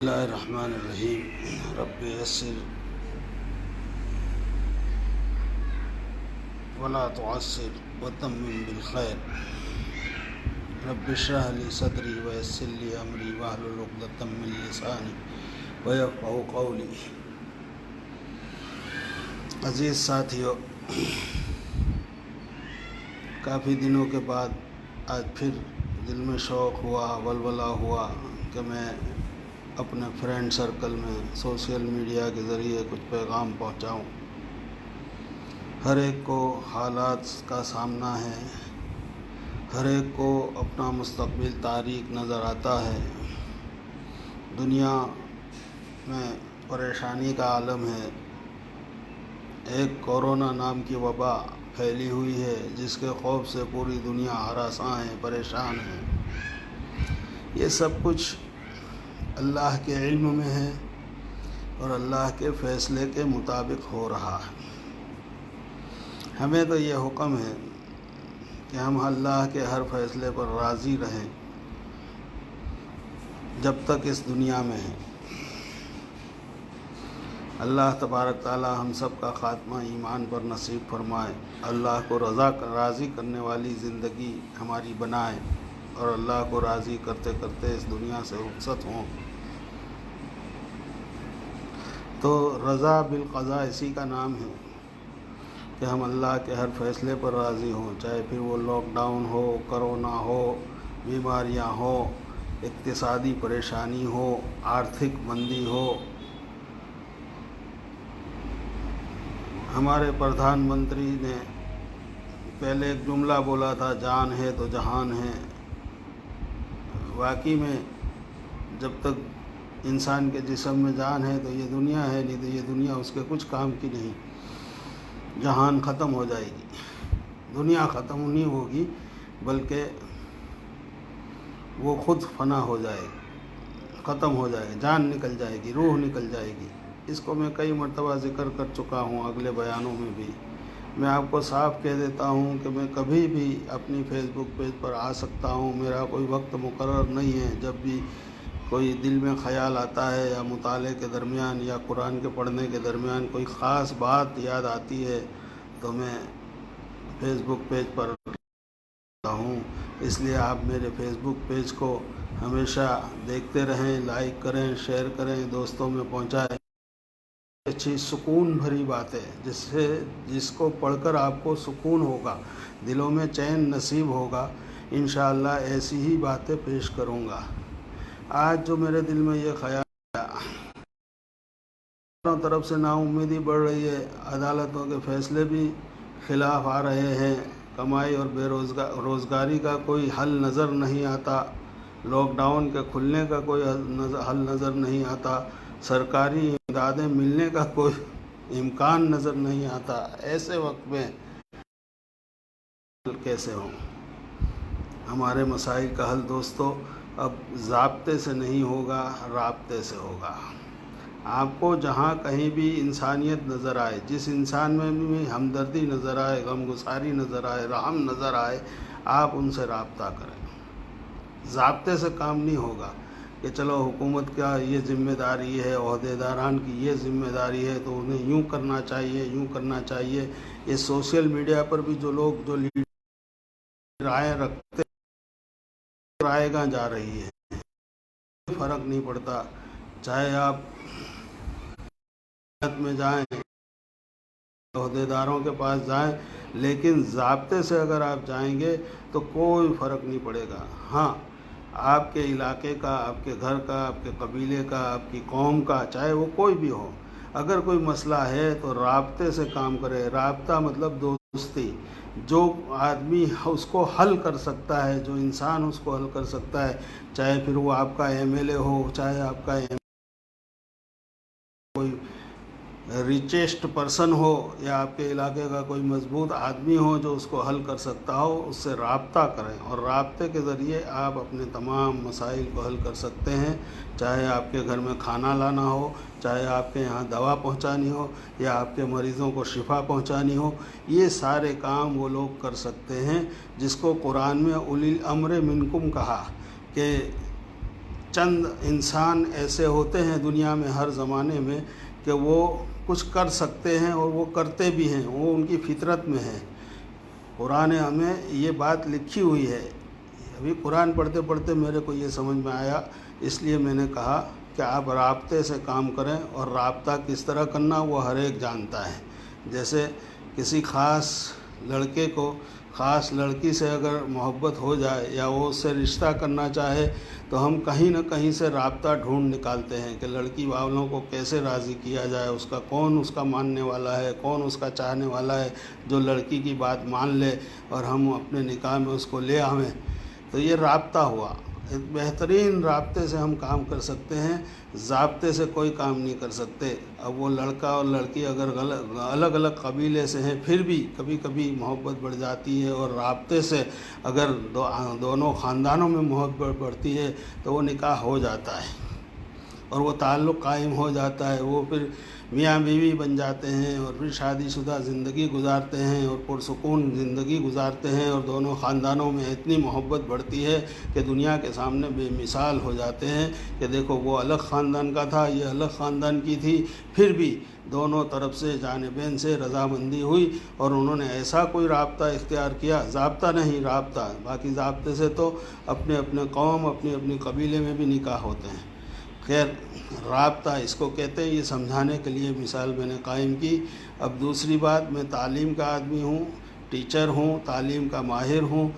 بسم اللہ الرحمن الرحیم رب یسر ولا تعسر وتمم بالخیر رب اشرح لی صدری ویسر لی امری واحلل عقدۃ من لسانی ویفقہوا قولی۔ عزیز ساتھیو، کافی دنوں کے بعد آج پھر دل میں شوق ہوا، ولولہ ہوا کہ میں اپنے فرینڈ سرکل میں سوشل میڈیا کے ذریعے کچھ پیغام پہنچاؤں۔ ہر ایک کو حالات کا سامنا ہے، ہر ایک کو اپنا مستقبل تاریک نظر آتا ہے۔ دنیا میں پریشانی کا عالم ہے، ایک کورونا نام کی وبا پھیلی ہوئی ہے جس کے خوف سے پوری دنیا ہراساں ہے، پریشان ہے۔ یہ سب کچھ اللہ کے علم میں ہے اور اللہ کے فیصلے کے مطابق ہو رہا ہے۔ ہمیں تو یہ حکم ہے کہ ہم اللہ کے ہر فیصلے پر راضی رہیں جب تک اس دنیا میں ہیں۔ اللہ تبارک تعالی ہم سب کا خاتمہ ایمان پر نصیب فرمائے، اللہ کو راضی کرنے والی زندگی ہماری بنائے اور اللہ کو راضی کرتے کرتے اس دنیا سے رخصت ہوں۔ تو رضا بالقضاء اسی کا نام ہے کہ ہم اللہ کے ہر فیصلے پر راضی ہوں، چاہے پھر وہ لاک ڈاؤن ہو، کرونا ہو، بیماریاں ہو، اقتصادی پریشانی ہو، آرتھک مندی ہو۔ ہمارے پردھان منتری نے پہلے ایک جملہ بولا تھا، جان ہے تو جہان ہے۔ واقعی میں جب تک انسان کے جسم میں جان ہے تو یہ دنیا ہے، نہیں تو یہ دنیا اس کے کچھ کام کی نہیں۔ جہان ختم ہو جائے گی، دنیا ختم نہیں ہوگی بلکہ وہ خود فنا ہو جائے گی، ختم ہو جائے گی، جان نکل جائے گی، روح نکل جائے گی۔ اس کو میں کئی مرتبہ ذکر کر چکا ہوں اگلے بیانوں میں بھی۔ میں آپ کو صاف کہہ دیتا ہوں کہ میں کبھی بھی اپنی فیس بک پیج پر آ سکتا ہوں، میرا کوئی وقت مقرر نہیں ہے۔ جب بھی کوئی دل میں خیال آتا ہے یا مطالعے کے درمیان یا قرآن کے پڑھنے کے درمیان کوئی خاص بات یاد آتی ہے تو میں فیس بک پیج پر ہوں۔ اس لیے آپ میرے فیس بک پیج کو ہمیشہ دیکھتے رہیں، لائک کریں، شیئر کریں، دوستوں میں پہنچائیں۔ اچھی سکون بھری باتیں جس کو پڑھ کر آپ کو سکون ہوگا، دلوں میں چین نصیب ہوگا، انشاءاللہ ایسی ہی باتیں پیش کروں گا۔ آج جو میرے دل میں یہ خیال آیا، ہر طرف سے نا امیدی بڑھ رہی ہے، عدالتوں کے فیصلے بھی خلاف آ رہے ہیں، کمائی اور روزگاری کا کوئی حل نظر نہیں آتا، لاک ڈاؤن کے کھلنے کا کوئی حل نظر نہیں آتا، سرکاری امدادیں ملنے کا کوئی امکان نظر نہیں آتا۔ ایسے وقت میں کیسے ہوں؟ ہمارے مسائل کا حل دوستو اب ضابطے سے نہیں ہوگا، رابطے سے ہوگا۔ آپ کو جہاں کہیں بھی انسانیت نظر آئے، جس انسان میں بھی ہمدردی نظر آئے، غمگساری نظر آئے، رحم نظر آئے، آپ ان سے رابطہ کریں۔ ضابطے سے کام نہیں ہوگا کہ چلو حکومت کا یہ ذمہ داری ہے، عہدیداران کی یہ ذمہ داری ہے تو انہیں یوں کرنا چاہیے، یوں کرنا چاہیے۔ یہ سوشل میڈیا پر بھی جو لوگ جو رائے رکھتے رائے گاں جا رہی ہے، فرق نہیں پڑتا، چاہے آپ میں جائیں، عہدیداروں کے پاس جائیں، لیکن ضابطے سے اگر آپ جائیں گے تو کوئی فرق نہیں پڑے گا۔ ہاں، آپ کے علاقے کا، آپ کے گھر کا، آپ کے قبیلے کا، آپ کی قوم کا، چاہے وہ کوئی بھی ہو، اگر کوئی مسئلہ ہے تو رابطے سے کام کرے۔ رابطہ مطلب دوستی، جو آدمی اس کو حل کر سکتا ہے، جو انسان اس کو حل کر سکتا ہے، چاہے پھر وہ آپ کا ایم ایل اے ہو، چاہے آپ کا کوئی ریچسٹ پرسن ہو، یا آپ کے علاقے کا کوئی مضبوط آدمی ہو جو اس کو حل کر سکتا ہو، اس سے رابطہ کریں، اور رابطے کے ذریعے آپ اپنے تمام مسائل کو حل کر سکتے ہیں۔ چاہے آپ کے گھر میں کھانا لانا ہو، چاہے آپ کے یہاں دوا پہنچانی ہو، یا آپ کے مریضوں کو شفا پہنچانی ہو، یہ سارے کام وہ لوگ کر سکتے ہیں جس کو قرآن میں اولی الامر منکم کہا کہ چند انسان ایسے ہوتے ہیں دنیا میں ہر زمانے میں کہ وہ کچھ کر سکتے ہیں اور وہ کرتے بھی ہیں، وہ ان کی فطرت میں ہے۔ قرآن ہمیں یہ بات لکھی ہوئی ہے۔ ابھی قرآن پڑھتے پڑھتے میرے کو یہ سمجھ میں آیا، اس لیے میں نے کہا کہ آپ رابطے سے کام کریں، اور رابطہ کس طرح کرنا وہ ہر ایک جانتا ہے۔ جیسے کسی خاص لڑکے کو خاص لڑکی سے اگر محبت ہو جائے یا وہ اس سے رشتہ کرنا چاہے تو ہم کہیں نہ کہیں سے رابطہ ڈھونڈ نکالتے ہیں کہ لڑکی والوں کو کیسے راضی کیا جائے، اس کا کون اس کا ماننے والا ہے، کون اس کا چاہنے والا ہے جو لڑکی کی بات مان لے اور ہم اپنے نکاح میں اس کو لے آویں۔ تو یہ رابطہ ہوا۔ ایک بہترین رابطے سے ہم کام کر سکتے ہیں، ضابطے سے کوئی کام نہیں کر سکتے۔ اب وہ لڑکا اور لڑکی اگر الگ الگ قبیلے سے ہیں پھر بھی کبھی کبھی محبت بڑھ جاتی ہے، اور رابطے سے اگر دونوں خاندانوں میں محبت بڑھتی ہے تو وہ نکاح ہو جاتا ہے اور وہ تعلق قائم ہو جاتا ہے، وہ پھر میاں بیوی بن جاتے ہیں اور پھر شادی شدہ زندگی گزارتے ہیں اور پرسکون زندگی گزارتے ہیں، اور دونوں خاندانوں میں اتنی محبت بڑھتی ہے کہ دنیا کے سامنے بے مثال ہو جاتے ہیں کہ دیکھو وہ الگ خاندان کا تھا، یہ الگ خاندان کی تھی، پھر بھی دونوں طرف سے جانبین سے رضامندی ہوئی اور انہوں نے ایسا کوئی رابطہ اختیار کیا، ضابطہ نہیں رابطہ، باقی ضابطے سے تو اپنے اپنے قوم اپنے اپنے قبیلے میں بھی نکاح ہوتے ہیں۔ خیر، رابطہ اس کو کہتے ہیں، یہ سمجھانے کے لیے مثال میں نے قائم کی۔ اب دوسری بات، میں تعلیم کا آدمی ہوں، ٹیچر ہوں، تعلیم کا ماہر ہوں،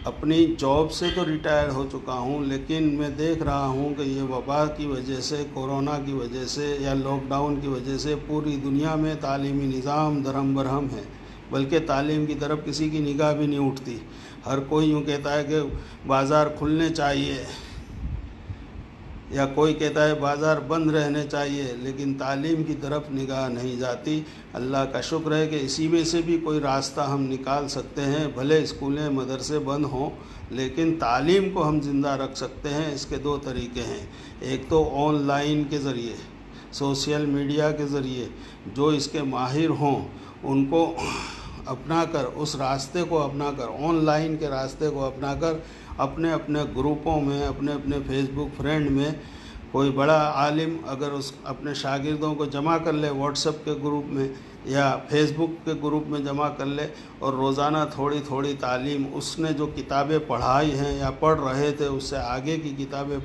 اپنی جاب سے تو ریٹائر ہو چکا ہوں، لیکن میں دیکھ رہا ہوں کہ یہ وبا کی وجہ سے، کورونا کی وجہ سے یا لاک ڈاؤن کی وجہ سے پوری دنیا میں تعلیمی نظام درہم برہم ہے، بلکہ تعلیم کی طرف کسی کی نگاہ بھی نہیں اٹھتی۔ ہر کوئی یوں کہتا ہے کہ بازار کھلنے چاہیے، یا کوئی کہتا ہے بازار بند رہنے چاہیے، لیکن تعلیم کی طرف نگاہ نہیں جاتی۔ اللہ کا شکر ہے کہ اسی میں سے بھی کوئی راستہ ہم نکال سکتے ہیں، بھلے اسکولیں مدرسے بند ہوں لیکن تعلیم کو ہم زندہ رکھ سکتے ہیں۔ اس کے دو طریقے ہیں، ایک تو آن لائن کے ذریعے، سوشل میڈیا کے ذریعے، جو اس کے ماہر ہوں ان کو اپنا کر، اس راستے کو اپنا کر، آن لائن کے راستے کو اپنا کر، اپنے اپنے گروپوں میں، اپنے اپنے فیس بک فرینڈ میں کوئی بڑا عالم اگر اس اپنے شاگردوں کو جمع کر لے، واٹس ایپ کے گروپ میں یا فیس بک کے گروپ میں جمع کر لے، اور روزانہ تھوڑی تھوڑی تعلیم، اس نے جو کتابیں پڑھائی ہیں یا پڑھ رہے تھے اس سے آگے کی کتابیں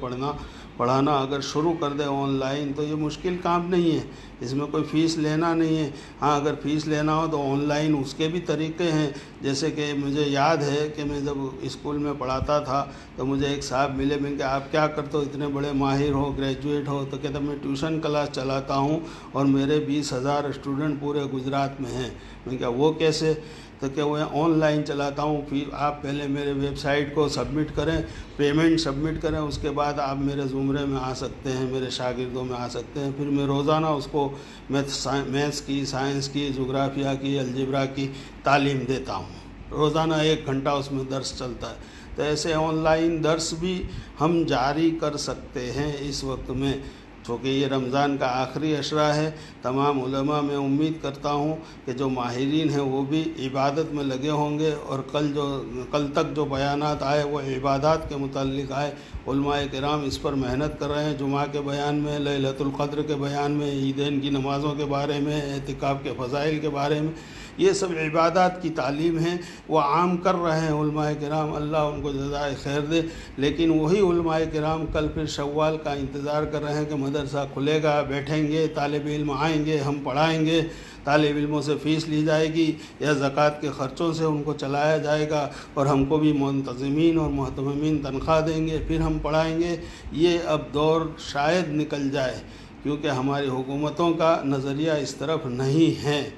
پڑھانا اگر شروع کر دے آن لائن، تو یہ مشکل کام نہیں ہے، اس میں کوئی فیس لینا نہیں ہے۔ ہاں اگر فیس لینا ہو تو آن لائن اس کے بھی طریقے ہیں، جیسے کہ مجھے یاد ہے کہ میں جب اسکول میں پڑھاتا تھا تو مجھے ایک صاحب ملے، میں کہ آپ کیا کرتے ہو، اتنے بڑے ماہر ہو، گریجویٹ ہو؟ تو کہتا میں ٹیوشن کلاس چلاتا ہوں اور میرے 20,000 اسٹوڈنٹ پورے گجرات میں ہیں۔ میں کہا وہ کیسے؟ تو کہ وہ آن لائن چلاتا ہوں، پھر آپ پہلے میرے ویب سائٹ کو سبمٹ کریں، پیمنٹ سبمٹ کریں، اس کے بعد آپ میرے زمرے میں آ سکتے ہیں، میرے شاگردوں میں آ سکتے ہیں۔ پھر میں روزانہ اس کو میتھس کی، سائنس کی، جغرافیہ کی، الجبرا کی تعلیم دیتا ہوں، روزانہ 1 گھنٹہ اس میں درس چلتا ہے۔ تو ایسے آن لائن درس بھی ہم جاری کر سکتے ہیں اس وقت میں، چونکہ یہ رمضان کا آخری عشرہ ہے۔ تمام علماء میں امید کرتا ہوں کہ جو ماہرین ہیں وہ بھی عبادت میں لگے ہوں گے، اور کل تک جو بیانات آئے وہ عبادات کے متعلق آئے۔ علماء کرام اس پر محنت کر رہے ہیں، جمعہ کے بیان میں، لیلۃ القدر کے بیان میں، عیدین کی نمازوں کے بارے میں، اعتکاف کے فضائل کے بارے میں، یہ سب عبادات کی تعلیم ہیں، وہ عام کر رہے ہیں علماء کرام، اللہ ان کو جزائے خیر دے۔ لیکن وہی علماء کرام کل پھر شوال کا انتظار کر رہے ہیں کہ مدرسہ کھلے گا، بیٹھیں گے، طالب علم آئیں گے، ہم پڑھائیں گے، طالب علموں سے فیس لی جائے گی یا زکوٰۃ کے خرچوں سے ان کو چلایا جائے گا، اور ہم کو بھی منتظمین اور محتممین تنخواہ دیں گے، پھر ہم پڑھائیں گے۔ یہ اب دور شاید نکل جائے، کیونکہ ہماری حکومتوں کا نظریہ اس طرف نہیں ہے،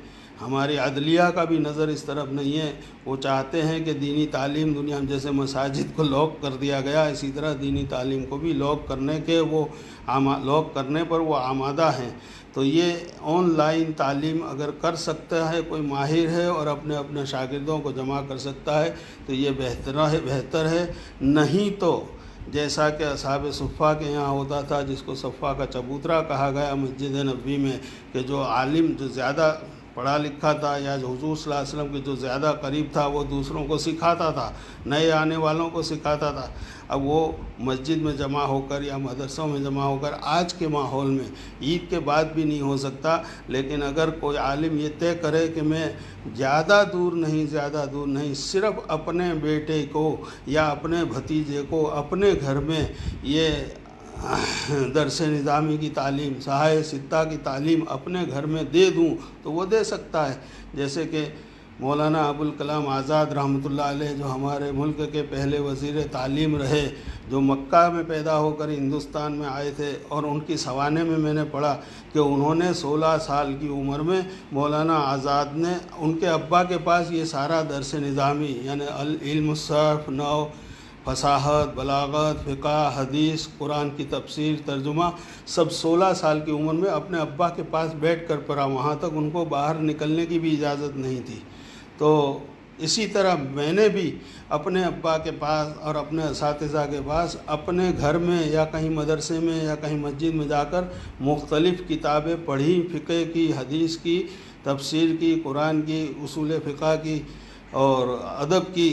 ہماری عدلیہ کا بھی نظر اس طرف نہیں ہے۔ وہ چاہتے ہیں کہ دینی تعلیم دنیا میں، جیسے مساجد کو لاک کر دیا گیا، اسی طرح دینی تعلیم کو بھی لاک کرنے پر وہ آمادہ ہیں۔ تو یہ آن لائن تعلیم اگر کر سکتا ہے، کوئی ماہر ہے اور اپنے اپنے شاگردوں کو جمع کر سکتا ہے تو یہ بہتر ہے۔ نہیں تو جیسا کہ اصحاب صفہ کے یہاں ہوتا تھا، جس کو صفہ کا چبوترا کہا گیا مسجد نبوی میں، کہ جو عالم جو زیادہ پڑھا لکھا تھا یا حضور صلی اللہ علیہ وسلم کے جو زیادہ قریب تھا وہ دوسروں کو سکھاتا تھا، نئے آنے والوں کو سکھاتا تھا۔ اب وہ مسجد میں جمع ہو کر یا مدرسوں میں جمع ہو کر آج کے ماحول میں عید کے بعد بھی نہیں ہو سکتا، لیکن اگر کوئی عالم یہ طے کرے کہ میں زیادہ دور نہیں صرف اپنے بیٹے کو یا اپنے بھتیجے کو اپنے گھر میں یہ درس نظامی کی تعلیم، صحائح ستہ کی تعلیم اپنے گھر میں دے دوں تو وہ دے سکتا ہے۔ جیسے کہ مولانا ابوالکلام آزاد رحمۃ اللہ علیہ، جو ہمارے ملک کے پہلے وزیر تعلیم رہے، جو مکہ میں پیدا ہو کر ہندوستان میں آئے تھے، اور ان کی سوانح میں نے پڑھا کہ انہوں نے 16 سال کی عمر میں مولانا آزاد نے ان کے ابا کے پاس یہ سارا درس نظامی یعنی علم الصرف، نحو، فصاحت، بلاغت، فقہ، حدیث، قرآن کی تفسیر، ترجمہ سب 16 سال کی عمر میں اپنے ابا کے پاس بیٹھ کر پڑھا، وہاں تک ان کو باہر نکلنے کی بھی اجازت نہیں تھی۔ تو اسی طرح میں نے بھی اپنے ابا کے پاس اور اپنے اساتذہ کے پاس اپنے گھر میں یا کہیں مدرسے میں یا کہیں مسجد میں جا کر مختلف کتابیں پڑھی، فقہ کی، حدیث کی، تفسیر کی، قرآن کی، اصول فقہ کی اور ادب کی،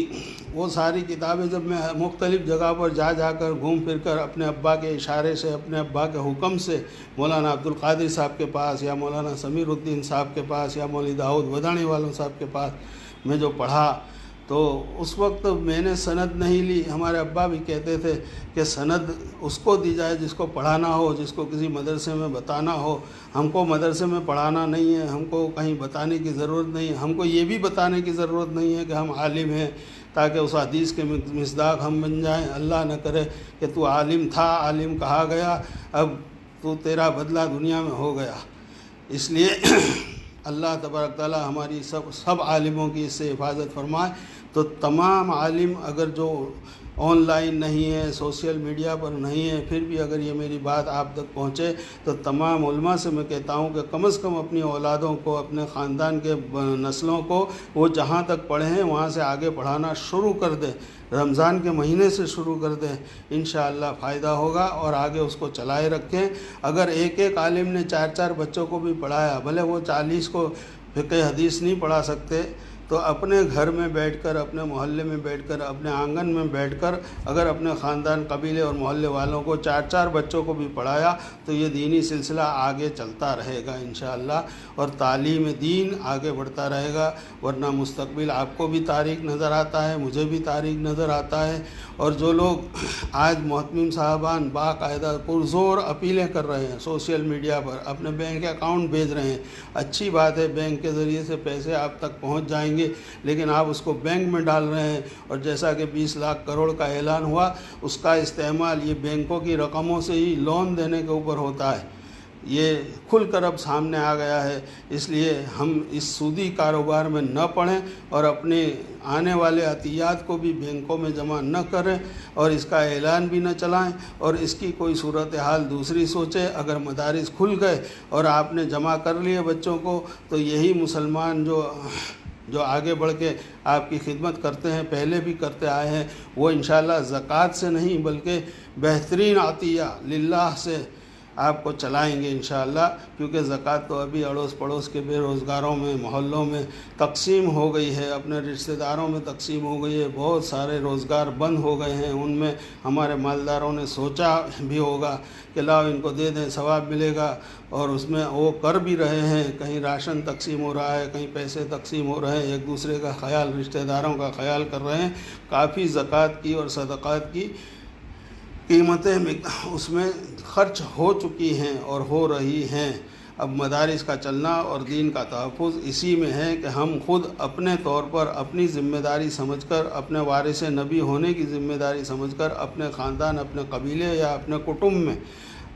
وہ ساری کتابیں جب میں مختلف جگہ پر جا کر گھوم پھر کر اپنے ابا کے اشارے سے، اپنے ابا کے حکم سے مولانا عبدالقادر صاحب کے پاس یا مولانا سمیر الدین صاحب کے پاس یا مولوی داؤد ودانی والوں صاحب کے پاس میں جو پڑھا، تو اس وقت میں نے سند نہیں لی۔ ہمارے ابا بھی کہتے تھے کہ سند اس کو دی جائے جس کو پڑھانا ہو، جس کو کسی مدرسے میں بتانا ہو۔ ہم کو مدرسے میں پڑھانا نہیں ہے، ہم کو کہیں بتانے کی ضرورت نہیں ہے، ہم کو یہ بھی بتانے کی ضرورت نہیں ہے کہ ہم عالم ہیں تاکہ اس حدیث کے مصداق ہم بن جائیں۔ اللہ نہ کرے کہ تو عالم تھا، عالم کہا گیا، اب تو تیرا بدلہ دنیا میں ہو گیا۔ اس لیے اللہ تبارک تعالی ہماری سب عالموں کی اس سے حفاظت فرمائے۔ تو تمام عالم اگر جو آن لائن نہیں ہے، سوشل میڈیا پر نہیں ہے، پھر بھی اگر یہ میری بات آپ تک پہنچے تو تمام علماء سے میں کہتا ہوں کہ کم از کم اپنی اولادوں کو، اپنے خاندان کے نسلوں کو وہ جہاں تک پڑھے ہیں وہاں سے آگے پڑھانا شروع کر دیں، رمضان کے مہینے سے شروع کر دیں، انشاءاللہ فائدہ ہوگا، اور آگے اس کو چلائے رکھیں۔ اگر ایک عالم نے 4 بچوں کو بھی پڑھایا، بھلے وہ 40 کو فقہ حدیث نہیں پڑھا سکتے، تو اپنے گھر میں بیٹھ کر، اپنے محلے میں بیٹھ کر، اپنے آنگن میں بیٹھ کر اگر اپنے خاندان، قبیلے اور محلے والوں کو 4 بچوں کو بھی پڑھایا تو یہ دینی سلسلہ آگے چلتا رہے گا انشاءاللہ، اور تعلیم دین آگے بڑھتا رہے گا۔ ورنہ مستقبل آپ کو بھی تاریک نظر آتا ہے، مجھے بھی تاریک نظر آتا ہے، اور جو لوگ آج محتمم صاحبان باقاعدہ پرزور اپیلیں کر رہے ہیں سوشل میڈیا پر، اپنے بینک اکاؤنٹ بھیج رہے ہیں، اچھی بات ہے، بینک کے ذریعے سے پیسے آپ تک پہنچ جائیں گے، لیکن آپ اس کو بینک میں ڈال رہے ہیں، اور جیسا کہ 20 لاکھ کروڑ کا اعلان ہوا، اس کا استعمال یہ بینکوں کی رقموں سے ہی لون دینے کے اوپر ہوتا ہے۔ یہ کھل کر اب سامنے آ گیا ہے، اس لیے ہم اس سودی کاروبار میں نہ پڑیں اور اپنے آنے والے عطیات کو بھی بینکوں میں جمع نہ کریں، اور اس کا اعلان بھی نہ چلائیں، اور اس کی کوئی صورتحال دوسری سوچیں۔ اگر مدارس کھل گئے اور آپ نے جمع کر لیے بچوں کو، تو یہی مسلمان جو آگے بڑھ کے آپ کی خدمت کرتے ہیں، پہلے بھی کرتے آئے ہیں، وہ انشاءاللہ زکوٰۃ سے نہیں بلکہ بہترین عطیہ للہ سے آپ کو چلائیں گے انشاءاللہ، کیونکہ زکوٰۃ تو ابھی اڑوس پڑوس کے بے روزگاروں میں، محلوں میں تقسیم ہو گئی ہے، اپنے رشتہ داروں میں تقسیم ہو گئی ہے، بہت سارے روزگار بند ہو گئے ہیں، ان میں ہمارے مالداروں نے سوچا بھی ہوگا کہ لاؤ ان کو دے دیں، ثواب ملے گا، اور اس میں وہ کر بھی رہے ہیں، کہیں راشن تقسیم ہو رہا ہے، کہیں پیسے تقسیم ہو رہے ہیں، ایک دوسرے کا خیال، رشتہ داروں کا خیال کر رہے ہیں۔ کافی زکوٰۃ کی اور صدقات کی قیمتیں اس میں خرچ ہو چکی ہیں اور ہو رہی ہیں۔ اب مدارس کا چلنا اور دین کا تحفظ اسی میں ہے کہ ہم خود اپنے طور پر اپنی ذمہ داری سمجھ کر، اپنے وارث نبی ہونے کی ذمہ داری سمجھ کر، اپنے خاندان، اپنے قبیلے یا اپنے کٹمب میں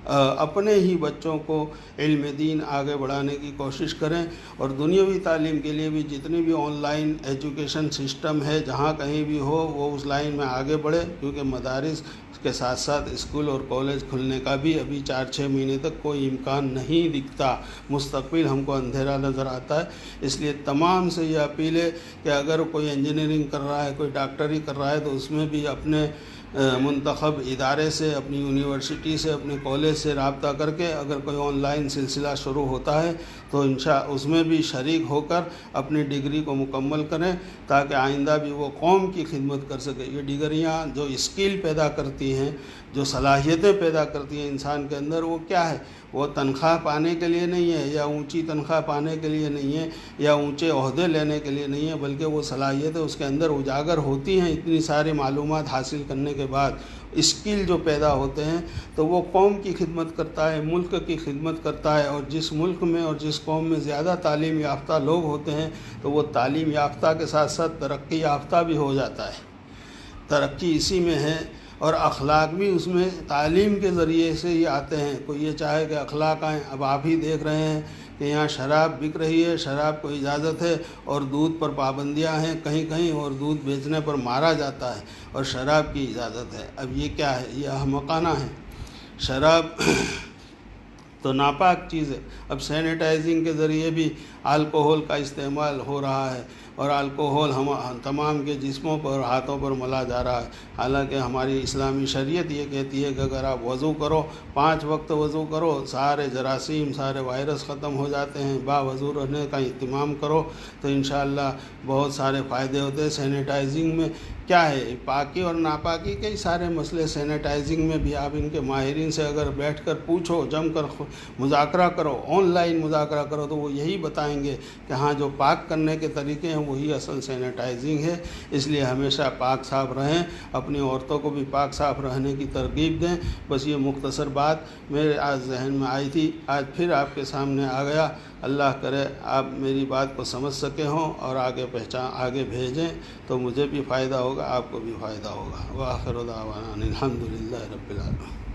اپنے ہی بچوں کو علم دین آگے بڑھانے کی کوشش کریں، اور دنیاوی تعلیم کے لیے بھی جتنی بھی آن لائن ایجوکیشن سسٹم ہے، جہاں کہیں بھی ہو، وہ اس لائن میں آگے بڑھے، کیونکہ مدارس کے ساتھ ساتھ اسکول اور کالج کھلنے کا بھی ابھی 4-6 مہینے تک کوئی امکان نہیں دکھتا، مستقبل ہم کو اندھیرا نظر آتا ہے۔ اس لیے تمام سے یہ اپیل ہے کہ اگر کوئی انجینئرنگ کر رہا ہے، کوئی ڈاکٹری کر رہا ہے، تو اس میں بھی اپنے منتخب ادارے سے، اپنی یونیورسٹی سے، اپنے کالج سے رابطہ کر کے اگر کوئی آن لائن سلسلہ شروع ہوتا ہے تو اس میں بھی شریک ہو کر اپنی ڈگری کو مکمل کریں، تاکہ آئندہ بھی وہ قوم کی خدمت کر سکے۔ یہ ڈگریاں جو اسکل پیدا کرتی ہیں، جو صلاحیتیں پیدا کرتی ہیں انسان کے اندر، وہ کیا ہے؟ وہ تنخواہ پانے کے لیے نہیں ہے، یا اونچی تنخواہ پانے کے لیے نہیں ہے، یا اونچے عہدے لینے کے لیے نہیں ہے، بلکہ وہ صلاحیتیں اس کے اندر اجاگر ہوتی ہیں۔ اتنی ساری معلومات حاصل کرنے کے بعد اسکل جو پیدا ہوتے ہیں تو وہ قوم کی خدمت کرتا ہے، ملک کی خدمت کرتا ہے۔ اور جس ملک میں اور جس قوم میں زیادہ تعلیم یافتہ لوگ ہوتے ہیں تو وہ تعلیم یافتہ کے ساتھ ساتھ ترقی یافتہ بھی ہو جاتا ہے۔ ترقی اسی میں ہے، اور اخلاق بھی اس میں تعلیم کے ذریعے سے ہی آتے ہیں۔ کوئی یہ چاہے کہ اخلاق آئیں، اب آپ ہی دیکھ رہے ہیں کہ یہاں شراب بک رہی ہے، شراب کو اجازت ہے، اور دودھ پر پابندیاں ہیں کہیں کہیں، اور دودھ بیچنے پر مارا جاتا ہے، اور شراب کی اجازت ہے۔ اب یہ کیا ہے؟ یہ احمقانہ ہے۔ شراب تو ناپاک چیز ہے۔ اب سینیٹائزنگ کے ذریعے بھی الکوہول کا استعمال ہو رہا ہے، اور الکوہول ہم تمام کے جسموں پر اور ہاتھوں پر ملا جا رہا ہے۔ حالانکہ ہماری اسلامی شریعت یہ کہتی ہے کہ اگر آپ وضو کرو، 5 وقت وضو کرو، سارے جراثیم، سارے وائرس ختم ہو جاتے ہیں۔ باوضو رہنے کا اہتمام کرو تو انشاءاللہ بہت سارے فائدے ہوتے ہیں۔ سینیٹائزنگ میں کیا ہے؟ پاکی اور ناپاکی کے ہی سارے مسئلے سینیٹائزنگ میں بھی آپ ان کے ماہرین سے اگر بیٹھ کر پوچھو، جم کر مذاکرہ کرو، آن لائن مذاکرہ کرو، تو وہ یہی بتائیں گے کہ ہاں جو پاک کرنے کے طریقے ہیں وہی اصل سینیٹائزنگ ہے۔ اس لیے ہمیشہ پاک صاف رہیں، اپنی عورتوں کو بھی پاک صاف رہنے کی ترغیب دیں۔ بس یہ مختصر بات میرے آج ذہن میں آئی تھی، آج پھر آپ کے سامنے آ گیا۔ اللہ کرے آپ میری بات کو سمجھ سکے ہوں اور آگے بھیجیں تو مجھے بھی فائدہ ہوگا، آپ کو بھی فائدہ ہوگا۔ وآخر دعوانا الحمدللہ رب العالمین۔